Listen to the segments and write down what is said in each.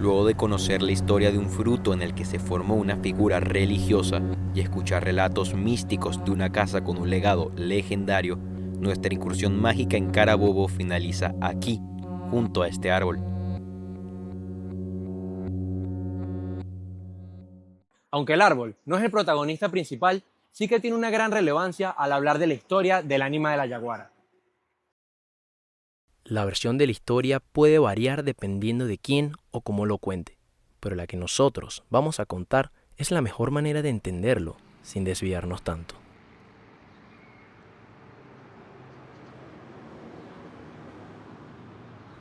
Luego de conocer la historia de un fruto en el que se formó una figura religiosa y escuchar relatos místicos de una casa con un legado legendario, nuestra incursión mágica en Carabobo finaliza aquí, junto a este árbol. Aunque el árbol no es el protagonista principal, sí que tiene una gran relevancia al hablar de la historia del ánima de la yaguara. La versión de la historia puede variar dependiendo de quién o cómo lo cuente, pero la que nosotros vamos a contar es la mejor manera de entenderlo sin desviarnos tanto.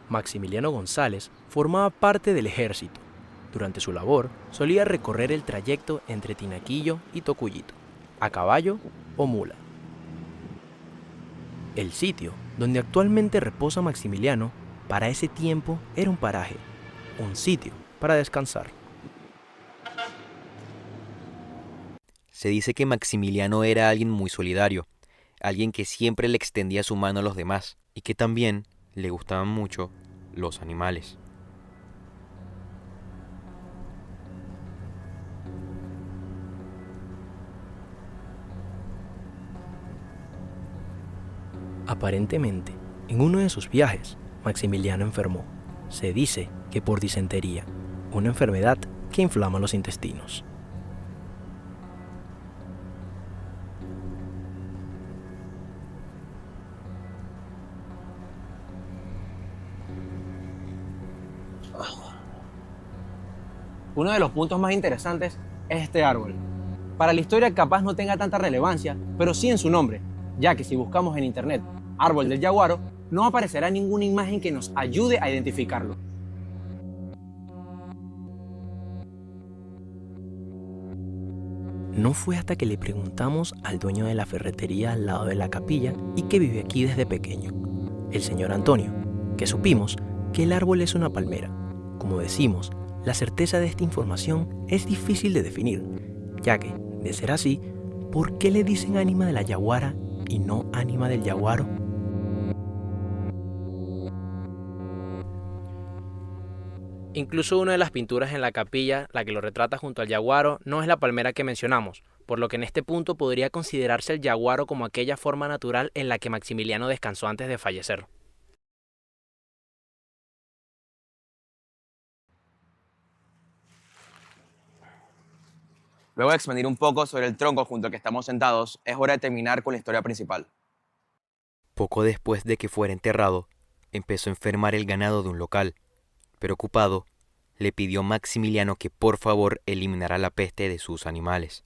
Maximiliano González formaba parte del ejército. Durante su labor solía recorrer el trayecto entre Tinaquillo y Tocuyito, a caballo o mula. El sitio donde actualmente reposa Maximiliano para ese tiempo era un paraje, un sitio para descansar. Se dice que Maximiliano era alguien muy solidario, alguien que siempre le extendía su mano a los demás y que también le gustaban mucho los animales. Aparentemente, en uno de sus viajes, Maximiliano enfermó. Se dice que por disentería, una enfermedad que inflama los intestinos. Uno de los puntos más interesantes es este árbol. Para la historia capaz no tenga tanta relevancia, pero sí en su nombre, ya que si buscamos en internet árbol del yaguaro, no aparecerá ninguna imagen que nos ayude a identificarlo. No fue hasta que le preguntamos al dueño de la ferretería al lado de la capilla y que vive aquí desde pequeño, el señor Antonio, que supimos que el árbol es una palmera. Como decimos, la certeza de esta información es difícil de definir, ya que, de ser así, ¿por qué le dicen ánima de la yaguara y no ánima del yaguaro? Incluso una de las pinturas en la capilla, la que lo retrata junto al yaguaro, no es la palmera que mencionamos, por lo que en este punto podría considerarse el yaguaro como aquella forma natural en la que Maximiliano descansó antes de fallecer. Luego de expandir un poco sobre el tronco junto al que estamos sentados, es hora de terminar con la historia principal. Poco después de que fuera enterrado, empezó a enfermar el ganado de un local. Preocupado, le pidió a Maximiliano que por favor eliminara la peste de sus animales.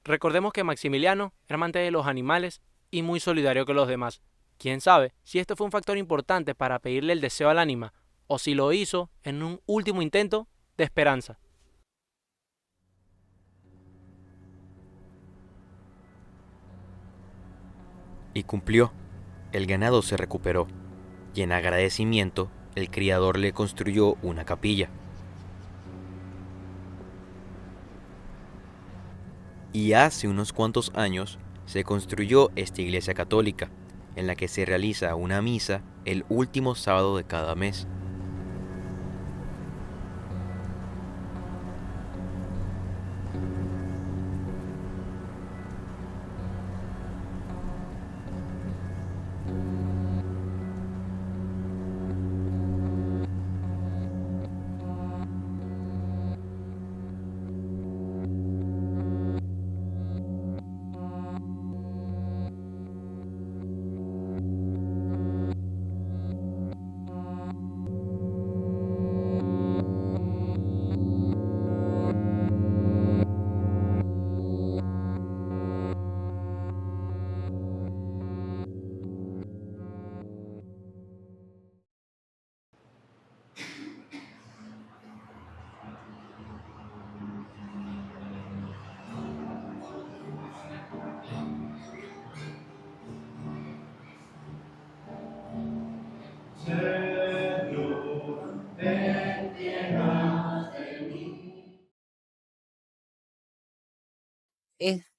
Recordemos que Maximiliano era amante de los animales y muy solidario con los demás. Quién sabe si esto fue un factor importante para pedirle el deseo al ánima, o si lo hizo en un último intento de esperanza. Y cumplió. El ganado se recuperó, y en agradecimiento, el criador le construyó una capilla. Y hace unos cuantos años se construyó esta iglesia católica, en la que se realiza una misa el último sábado de cada mes.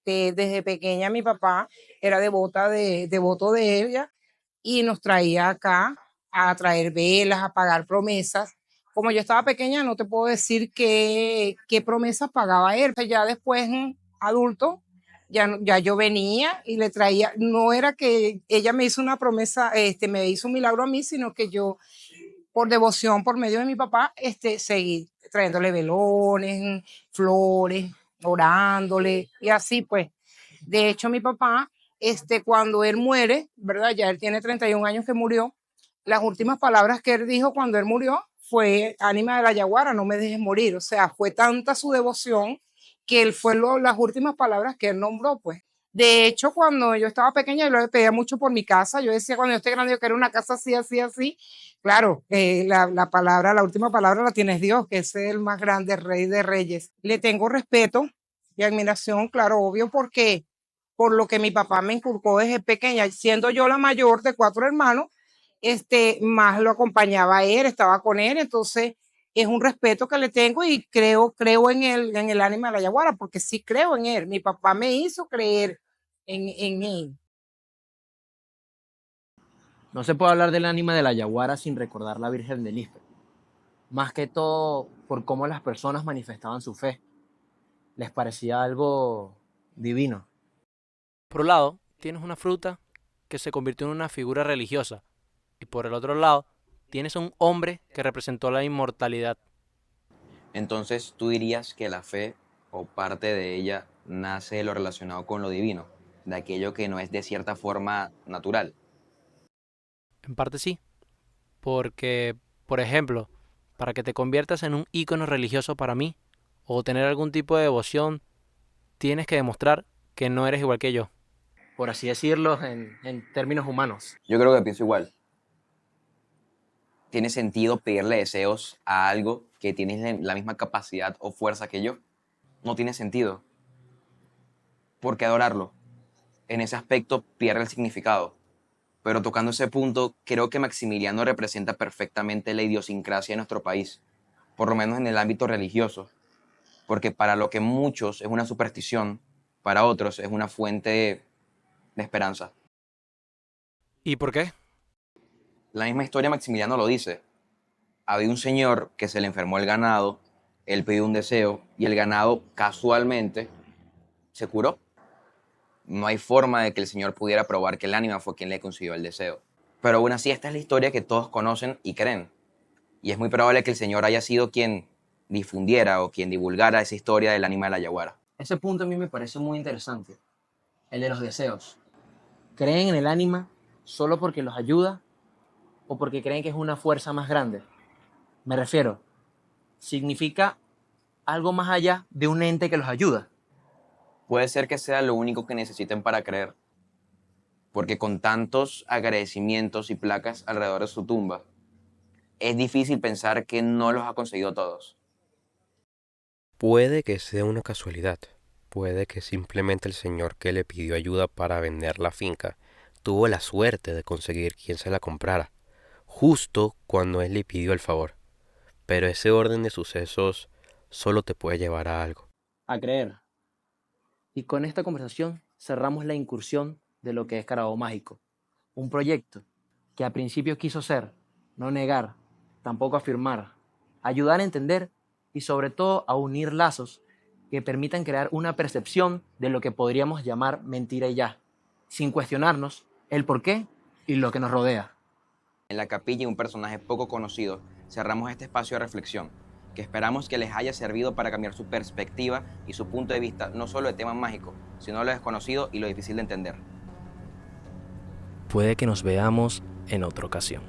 Desde pequeña mi papá era devoto de ella y nos traía acá a traer velas, a pagar promesas como yo estaba pequeña, no te puedo decir qué promesas pagaba él. Ya después, adulto, ya yo venía y le traía, no era que ella me hizo una promesa, me hizo un milagro a mí, sino que yo, por devoción, por medio de mi papá, seguí trayéndole velones, flores, orándole, y así pues. De hecho, mi papá, cuando él muere, ¿verdad? Ya él tiene 31 años que murió, las últimas palabras que él dijo cuando él murió fue: ánima de la yaguara, no me dejes morir. O sea, fue tanta su devoción que él fue las últimas palabras que él nombró, pues. De hecho, cuando yo estaba pequeña, yo le pedía mucho por mi casa. Yo decía, cuando yo esté grande, yo quiero una casa así, así, así. Claro, la última palabra la tienes Dios, que es el más grande, rey de reyes. Le tengo respeto y admiración, claro, obvio, porque por lo que mi papá me inculcó desde pequeña, siendo yo la mayor de 4 hermanos, más lo acompañaba a él, estaba con él, entonces es un respeto que le tengo y creo en el ánima de la yaguara, porque sí creo en él. Mi papá me hizo creer en él. No se puede hablar del ánima de la yaguara sin recordar la Virgen de Lispe, más que todo por cómo las personas manifestaban su fe. Les parecía algo divino. Por un lado, tienes una fruta que se convirtió en una figura religiosa, y por el otro lado, tienes a un hombre que representó la inmortalidad. Entonces, ¿tú dirías que la fe o parte de ella nace de lo relacionado con lo divino, de aquello que no es de cierta forma natural? En parte sí, porque, por ejemplo, para que te conviertas en un ícono religioso para mí, o tener algún tipo de devoción, tienes que demostrar que no eres igual que yo. Por así decirlo, en términos humanos. Yo creo que pienso igual. ¿Tiene sentido pedirle deseos a algo que tiene la misma capacidad o fuerza que yo? No tiene sentido. ¿Por qué adorarlo? En ese aspecto pierde el significado. Pero tocando ese punto, creo que Maximiliano representa perfectamente la idiosincrasia de nuestro país, por lo menos en el ámbito religioso, porque para lo que muchos es una superstición, para otros es una fuente de esperanza. ¿Y por qué? La misma historia Maximiliano lo dice. Había un señor que se le enfermó el ganado, él pidió un deseo y el ganado casualmente se curó. No hay forma de que el señor pudiera probar que el ánima fue quien le concedió el deseo. Pero aún así esta es la historia que todos conocen y creen. Y es muy probable que el señor haya sido quien difundiera o quien divulgara esa historia del ánima de la yaguara. Ese punto a mí me parece muy interesante, el de los deseos. ¿Creen en el ánima solo porque los ayuda o porque creen que es una fuerza más grande? Me refiero, significa algo más allá de un ente que los ayuda. Puede ser que sea lo único que necesiten para creer, porque con tantos agradecimientos y placas alrededor de su tumba, es difícil pensar que no los ha conseguido todos. Puede que sea una casualidad, puede que simplemente el señor que le pidió ayuda para vender la finca tuvo la suerte de conseguir quien se la comprara, justo cuando él le pidió el favor. Pero ese orden de sucesos solo te puede llevar a algo. A creer. Y con esta conversación cerramos la incursión de lo que es Carabobo Mágico, un proyecto que a principio quiso ser, no negar, tampoco afirmar, ayudar a entender y sobre todo a unir lazos que permitan crear una percepción de lo que podríamos llamar mentira y ya, sin cuestionarnos el por qué y lo que nos rodea. En la capilla, un personaje poco conocido, cerramos este espacio de reflexión, que esperamos que les haya servido para cambiar su perspectiva y su punto de vista, no solo de temas mágicos, sino de lo desconocido y lo difícil de entender. Puede que nos veamos en otra ocasión.